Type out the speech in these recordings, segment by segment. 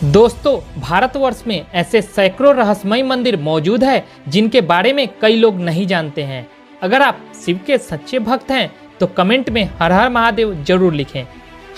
दोस्तों, भारतवर्ष में ऐसे सैकड़ों रहस्यमय मंदिर मौजूद है जिनके बारे में कई लोग नहीं जानते हैं। अगर आप शिव के सच्चे भक्त हैं तो कमेंट में हर हर महादेव जरूर लिखें।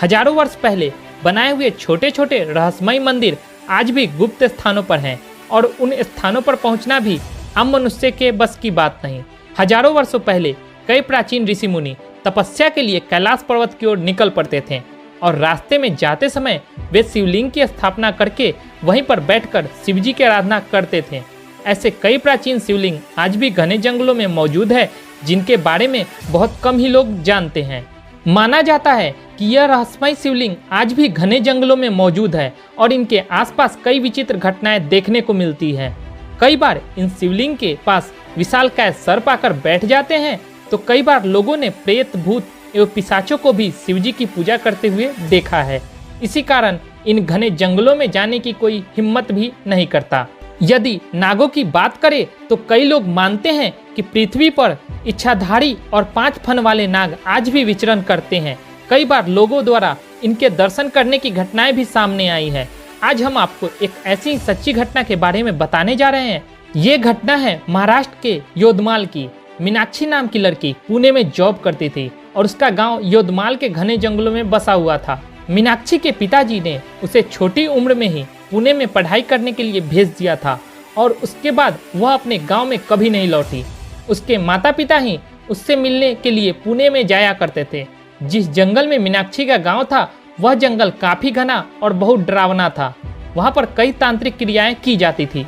हजारों वर्ष पहले बनाए हुए छोटे छोटे रहस्यमय मंदिर आज भी गुप्त स्थानों पर हैं और उन स्थानों पर पहुंचना भी आम मनुष्य के बस की बात नहीं। हजारों वर्षों पहले कई प्राचीन ऋषि मुनि तपस्या के लिए कैलाश पर्वत की ओर निकल पड़ते थे और रास्ते में जाते समय वे शिवलिंग की स्थापना करके वहीं पर बैठकर शिवजी की आराधना करते थे। ऐसे कई प्राचीन शिवलिंग आज भी घने जंगलों में मौजूद है जिनके बारे में बहुत कम ही लोग जानते हैं। माना जाता है कि यह रहस्यमय शिवलिंग आज भी घने जंगलों में मौजूद है और इनके आसपास कई विचित्र घटनाएं देखने को मिलती है। कई बार इन शिवलिंग के पास विशालकाय सर्प आकर बैठ जाते हैं तो कई बार लोगों ने प्रेत, भूत एवं पिशाचों को भी शिवजी की पूजा करते हुए देखा है। इसी कारण इन घने जंगलों में जाने की कोई हिम्मत भी नहीं करता। यदि नागों की बात करें तो कई लोग मानते हैं कि पृथ्वी पर इच्छाधारी और 5 फन वाले नाग आज भी विचरण करते हैं। कई बार लोगों द्वारा इनके दर्शन करने की घटनाएं भी सामने आई है। आज हम आपको एक ऐसी सच्ची घटना के बारे में बताने जा रहे हैं। ये घटना है महाराष्ट्र के योदमाल की। मीनाक्षी नाम की लड़की पुणे में जॉब करती थी और उसका गांव योदमाल के घने जंगलों में बसा हुआ था। मीनाक्षी के पिताजी ने उसे छोटी उम्र में ही पुणे में पढ़ाई करने के लिए भेज दिया था और उसके बाद वह अपने गांव में कभी नहीं लौटी। उसके माता पिता ही उससे मिलने के लिए पुणे में जाया करते थे। जिस जंगल में मीनाक्षी का गांव था वह जंगल काफी घना और बहुत डरावना था। वहां पर कई तांत्रिक क्रियाएं की जाती थी।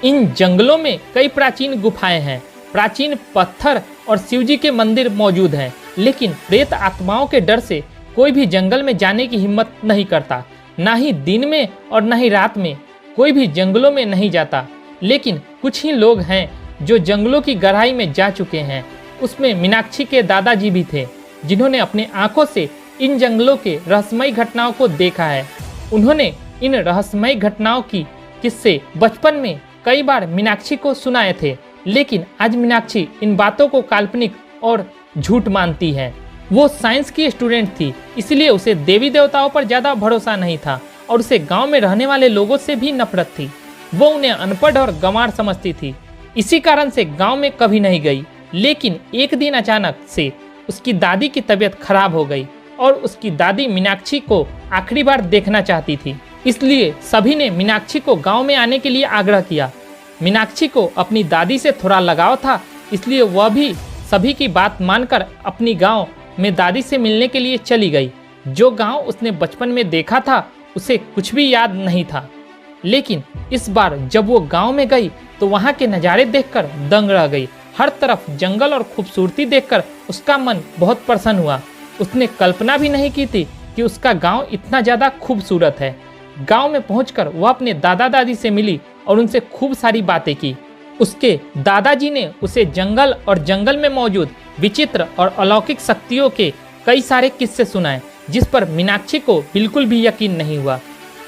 इन जंगलों में कई प्राचीन गुफाएं हैं, प्राचीन पत्थर और शिवजी के मंदिर मौजूद हैं, लेकिन प्रेत आत्माओं के डर से कोई भी जंगल में जाने की हिम्मत नहीं करता। ना ही दिन में और ना ही रात में कोई भी जंगलों में नहीं जाता। लेकिन कुछ ही लोग हैं जो जंगलों की गहराई में जा चुके हैं। उसमें मीनाक्षी के दादाजी भी थे जिन्होंने अपने आंखों से इन जंगलों के रहस्यमय घटनाओं को देखा है। उन्होंने इन रहस्यमय घटनाओं की किस्से बचपन में कई बार मीनाक्षी को सुनाए थे, लेकिन आज मीनाक्षी इन बातों को काल्पनिक और झूठ मानती है। वो साइंस की स्टूडेंट थी, इसलिए उसे देवी देवताओं पर ज़्यादा भरोसा नहीं था और उसे गांव में रहने वाले लोगों से भी नफरत थी। वो उन्हें अनपढ़ और गंवार समझती थी। इसी कारण से गांव में कभी नहीं गई। लेकिन एक दिन अचानक से उसकी दादी की तबीयत खराब हो गई और उसकी दादी मीनाक्षी को आखिरी बार देखना चाहती थी। इसलिए सभी ने मीनाक्षी को गाँव में आने के लिए आग्रह किया। मीनाक्षी को अपनी दादी से थोड़ा लगाव था, इसलिए वह भी सभी की बात मानकर अपनी गांव में दादी से मिलने के लिए चली गई। जो गांव उसने बचपन में देखा था उसे कुछ भी याद नहीं था, लेकिन इस बार जब वो गांव में गई तो वहां के नज़ारे देखकर दंग रह गई। हर तरफ जंगल और खूबसूरती देखकर उसका मन बहुत प्रसन्न हुआ। उसने कल्पना भी नहीं की थी कि उसका गाँव इतना ज़्यादा खूबसूरत है। गाँव में पहुँच वह अपने दादा दादी से मिली और उनसे खूब सारी बातें की। उसके दादाजी ने उसे जंगल और जंगल में मौजूद विचित्र और अलौकिक शक्तियों के कई सारे किस्से सुनाए, जिस पर मीनाक्षी को बिल्कुल भी यकीन नहीं हुआ।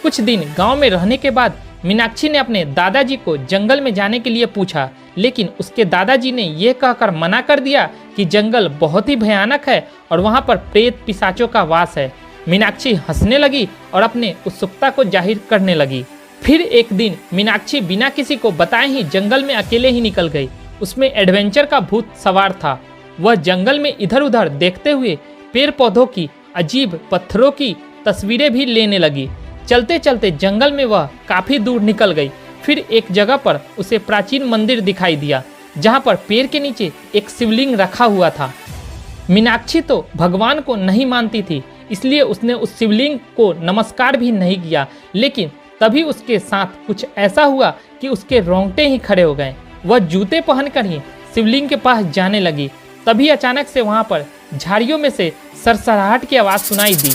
कुछ दिन गांव में रहने के बाद मीनाक्षी ने अपने दादाजी को जंगल में जाने के लिए पूछा, लेकिन उसके दादाजी ने यह कहकर मना कर दिया कि जंगल बहुत ही भयानक है और वहां पर प्रेत पिशाचों का वास है। मीनाक्षी हंसने लगी और अपने उत्सुकता को जाहिर करने लगी। फिर एक दिन मीनाक्षी बिना किसी को बताए ही जंगल में अकेले ही निकल गई। उसमें एडवेंचर का भूत सवार था। वह जंगल में इधर उधर देखते हुए पेड़ पौधों की, अजीब पत्थरों की तस्वीरें भी लेने लगी। चलते चलते जंगल में वह काफी दूर निकल गई। फिर एक जगह पर उसे प्राचीन मंदिर दिखाई दिया, जहां पर पेड़ के नीचे एक शिवलिंग रखा हुआ था। मीनाक्षी तो भगवान को नहीं मानती थी, इसलिए उसने उस शिवलिंग को नमस्कार भी नहीं किया। लेकिन तभी उसके साथ कुछ ऐसा हुआ कि उसके रोंगटे ही खड़े हो गए। वह जूते पहनकर ही शिवलिंग के पास जाने लगी। तभी अचानक से वहां पर झाड़ियों में से सरसराहट की आवाज़ सुनाई दी।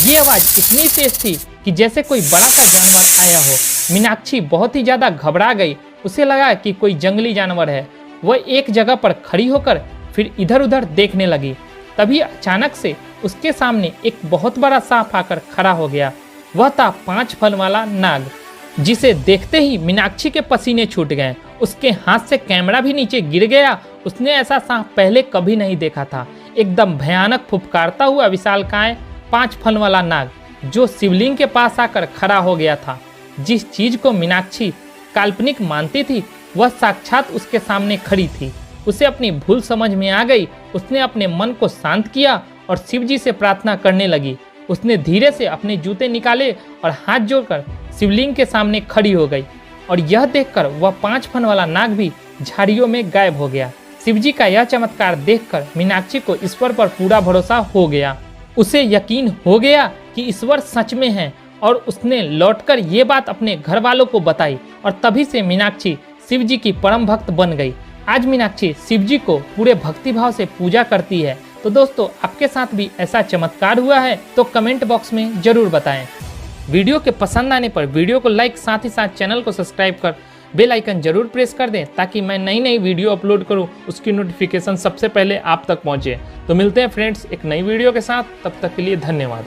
ये आवाज़ इतनी तेज थी कि जैसे कोई बड़ा सा जानवर आया हो। मीनाक्षी बहुत ही ज़्यादा घबरा गई। उसे लगा कि कोई जंगली जानवर है। वह एक जगह पर खड़ी होकर फिर इधर उधर देखने लगी। तभी अचानक से उसके सामने एक बहुत बड़ा सांप आकर खड़ा हो गया। वह था 5 फन वाला नाग, जिसे देखते ही मीनाक्षी के पसीने छूट गए। उसके हाथ से कैमरा भी नीचे गिर गया। उसने ऐसा सांप पहले कभी नहीं देखा था। एकदम भयानक फुफकारता हुआ विशालकाय 5 फन वाला नाग जो शिवलिंग के पास आकर खड़ा हो गया था। जिस चीज को मीनाक्षी काल्पनिक मानती थी वह साक्षात उसके सामने खड़ी थी। उसे अपनी भूल समझ में आ गई। उसने अपने मन को शांत किया और शिव जी से प्रार्थना करने लगी। उसने धीरे से अपने जूते निकाले और हाथ जोड़कर शिवलिंग के सामने खड़ी हो गई और यह देखकर वह 5 फन वाला नाग भी झाड़ियों में गायब हो गया। शिव जी का यह चमत्कार देखकर मीनाक्षी को ईश्वर पर पूरा भरोसा हो गया। उसे यकीन हो गया कि ईश्वर सच में है और उसने लौटकर ये बात अपने घर वालों को बताई और तभी से मीनाक्षी शिव जी की परम भक्त बन गई। आज मीनाक्षी शिव जी को पूरे भक्तिभाव से पूजा करती है। तो दोस्तों, आपके साथ भी ऐसा चमत्कार हुआ है तो कमेंट बॉक्स में जरूर बताएं। वीडियो के पसंद आने पर वीडियो को लाइक, साथ ही साथ चैनल को सब्सक्राइब कर बेल आइकन जरूर प्रेस कर दें ताकि मैं नई वीडियो अपलोड करूं उसकी नोटिफिकेशन सबसे पहले आप तक पहुंचे। तो मिलते हैं फ्रेंड्स एक नई वीडियो के साथ, तब तक के लिए धन्यवाद।